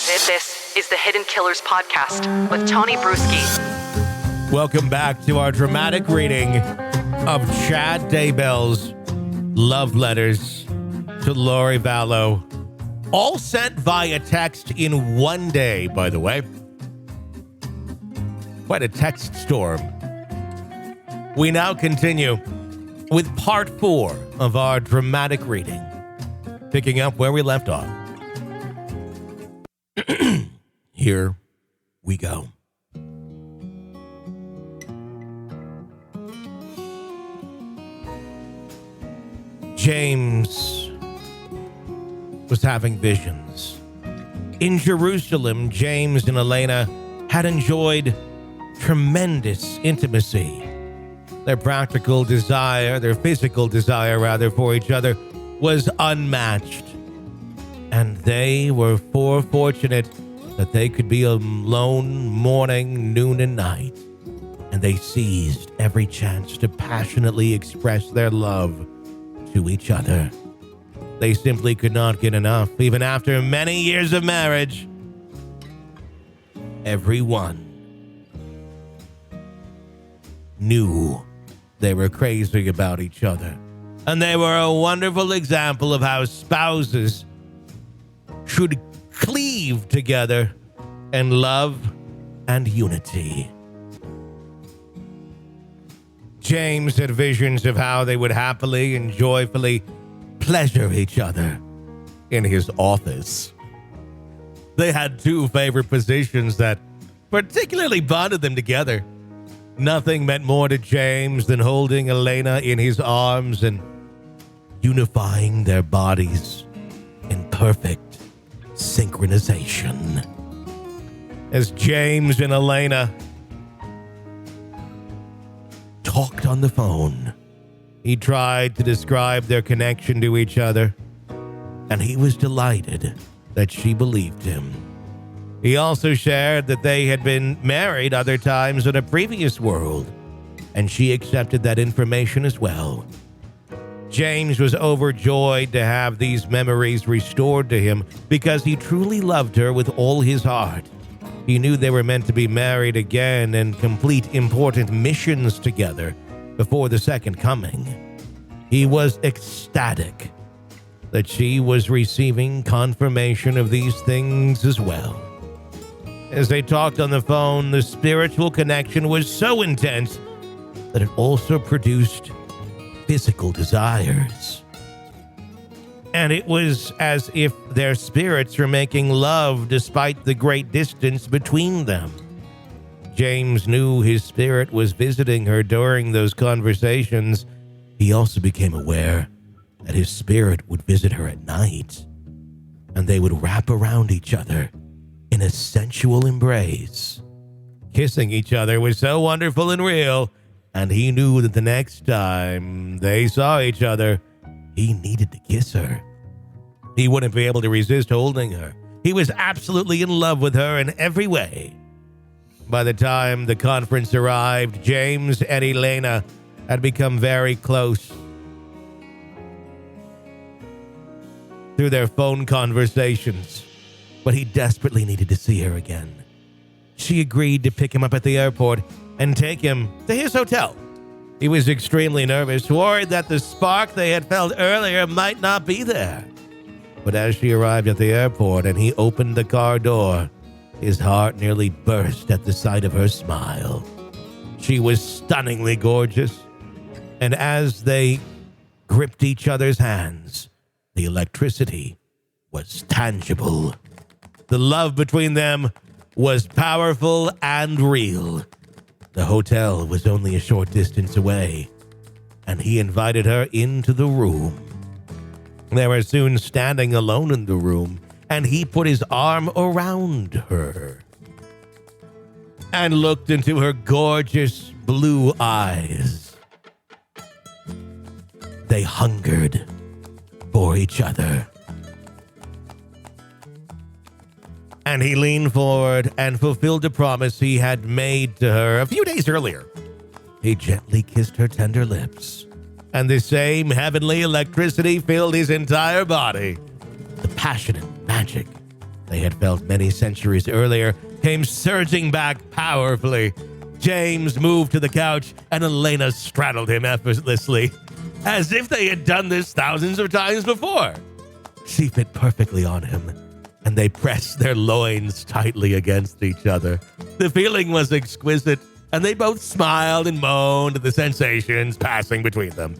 This is the Hidden Killers Podcast with Tony Bruschi. Welcome back to our dramatic reading of Chad Daybell's Love Letters to Lori Vallow. All sent via text in one day, by the way. Quite a text storm. We now continue with part 4 of our dramatic reading, picking up where we left off. Here we go. James was having visions. In Jerusalem, James and Elana had enjoyed tremendous intimacy. Their physical desire for each other was unmatched. And they were fortunate that they could be alone morning, noon, and night. And they seized every chance to passionately express their love to each other. They simply could not get enough, even after many years of marriage. Everyone knew they were crazy about each other. And they were a wonderful example of how spouses should cleave together in love and unity. James had visions of how they would happily and joyfully pleasure each other in his office. They had two favorite positions that particularly bonded them together. Nothing meant more to James than holding Elana in his arms and unifying their bodies in perfect synchronization. As James and Elana talked on the phone, he tried to describe their connection to each other, and he was delighted that she believed him. He also shared that they had been married other times in a previous world, and she accepted that information as well. James was overjoyed to have these memories restored to him because he truly loved her with all his heart. He knew they were meant to be married again and complete important missions together before the second coming. He was ecstatic that she was receiving confirmation of these things as well. As they talked on the phone, the spiritual connection was so intense that it also produced physical desires. And it was as if their spirits were making love despite the great distance between them. James knew his spirit was visiting her during those conversations. He also became aware that his spirit would visit her at night, and they would wrap around each other in a sensual embrace. Kissing each other was so wonderful and real, and he knew that the next time they saw each other, he needed to kiss her. He wouldn't be able to resist holding her. He was absolutely in love with her in every way. By the time the conference arrived, James and Elana had become very close through their phone conversations, but he desperately needed to see her again. She agreed to pick him up at the airport and take him to his hotel. He was extremely nervous, worried that the spark they had felt earlier might not be there. But as she arrived at the airport and he opened the car door, his heart nearly burst at the sight of her smile. She was stunningly gorgeous, and as they gripped each other's hands, the electricity was tangible. The love between them was powerful and real. The hotel was only a short distance away, and he invited her into the room. They were soon standing alone in the room, and he put his arm around her and looked into her gorgeous blue eyes. They hungered for each other. And he leaned forward and fulfilled a promise he had made to her a few days earlier. He gently kissed her tender lips, and the same heavenly electricity filled his entire body. The passionate magic they had felt many centuries earlier came surging back powerfully. James moved to the couch, and Elana straddled him effortlessly, as if they had done this thousands of times before. She fit perfectly on him, and they pressed their loins tightly against each other. The feeling was exquisite, and they both smiled and moaned at the sensations passing between them.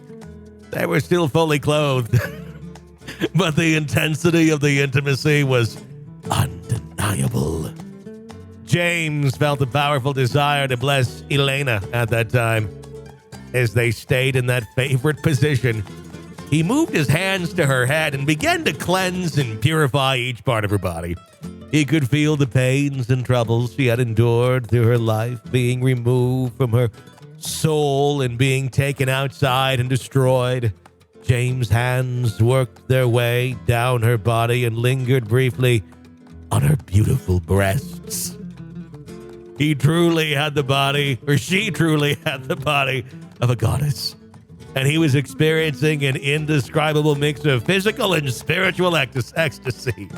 They were still fully clothed, but the intensity of the intimacy was undeniable. James felt a powerful desire to bless Elana at that time. As they stayed in that favorite position, he moved his hands to her head and began to cleanse and purify each part of her body. He could feel the pains and troubles she had endured through her life being removed from her soul and being taken outside and destroyed. James' hands worked their way down her body and lingered briefly on her beautiful breasts. He truly had the body, or she truly had the body of a goddess. And he was experiencing an indescribable mix of physical and spiritual ecstasy.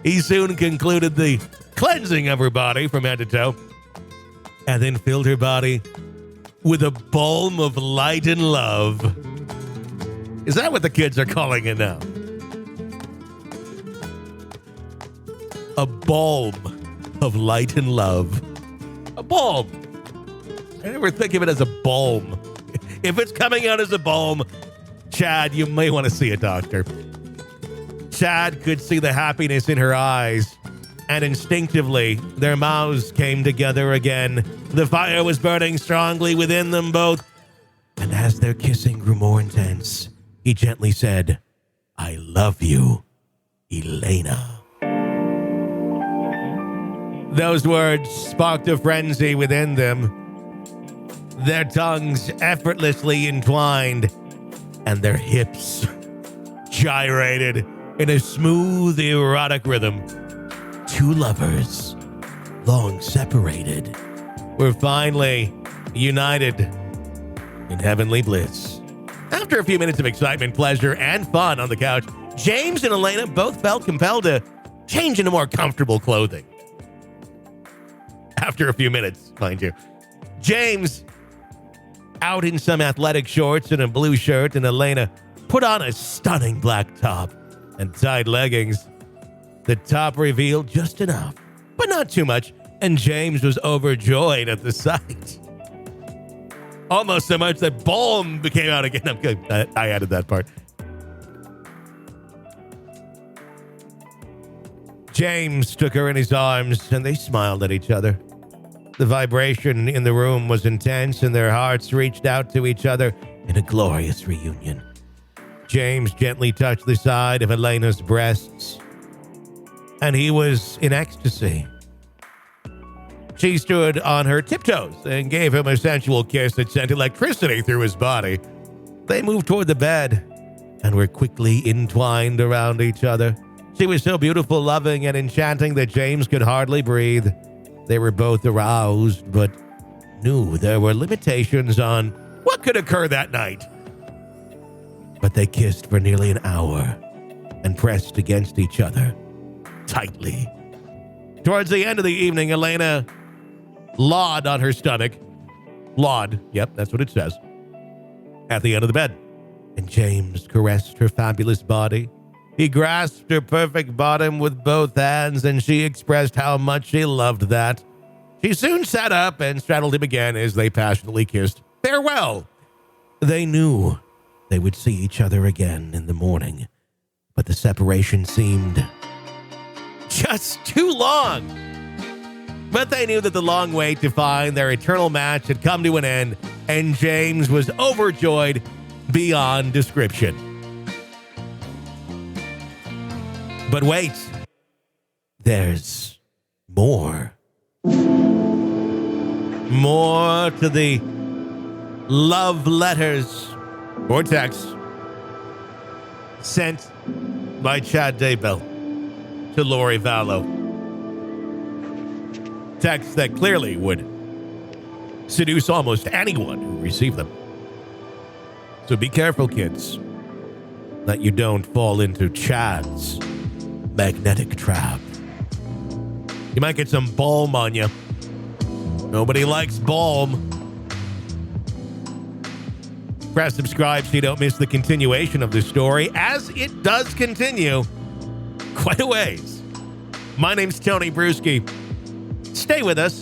He soon concluded the cleansing of her body from head to toe, and then filled her body with a balm of light and love. Is that what the kids are calling it now? A balm of light and love. A balm. I never think of it as a balm. If it's coming out as a balm, Chad, you may want to see a doctor. Chad could see the happiness in her eyes, and instinctively, their mouths came together again. The fire was burning strongly within them both, and as their kissing grew more intense, he gently said, "I love you, Elana." Those words sparked a frenzy within them. Their tongues effortlessly entwined, and their hips gyrated in a smooth, erotic rhythm. Two lovers, long separated, were finally united in heavenly bliss. After a few minutes of excitement, pleasure, and fun on the couch, James and Elana both felt compelled to change into more comfortable clothing. After a few minutes, mind you. James, out in some athletic shorts and a blue shirt, and Elana put on a stunning black top and tight leggings. The top revealed just enough, but not too much, and James was overjoyed at the sight. Almost so much that balm became out again. I'm good. I added that part. James took her in his arms, and they smiled at each other. The vibration in the room was intense, and their hearts reached out to each other in a glorious reunion. James gently touched the side of Elena's breasts, and he was in ecstasy. She stood on her tiptoes and gave him a sensual kiss that sent electricity through his body. They moved toward the bed and were quickly entwined around each other. She was so beautiful, loving, and enchanting that James could hardly breathe. They were both aroused, but knew there were limitations on what could occur that night. But they kissed for nearly an hour and pressed against each other tightly. Towards the end of the evening, Elana lawed on her stomach. Lawed, yep, that's what it says. At the end of the bed. And James caressed her fabulous body. He grasped her perfect bottom with both hands, and she expressed how much she loved that. She soon sat up and straddled him again as they passionately kissed farewell. They knew they would see each other again in the morning, but the separation seemed just too long. But they knew that the long wait to find their eternal match had come to an end, and James was overjoyed beyond description. But wait, there's more. More to the love letters or texts sent by Chad Daybell to Lori Vallow. Texts that clearly would seduce almost anyone who received them. So be careful, kids, that you don't fall into Chad's magnetic trap. You might get some balm on you. Nobody likes balm. Press subscribe so you don't miss the continuation of the story, as it does continue quite a ways. My name's Tony Bruschi. Stay with us.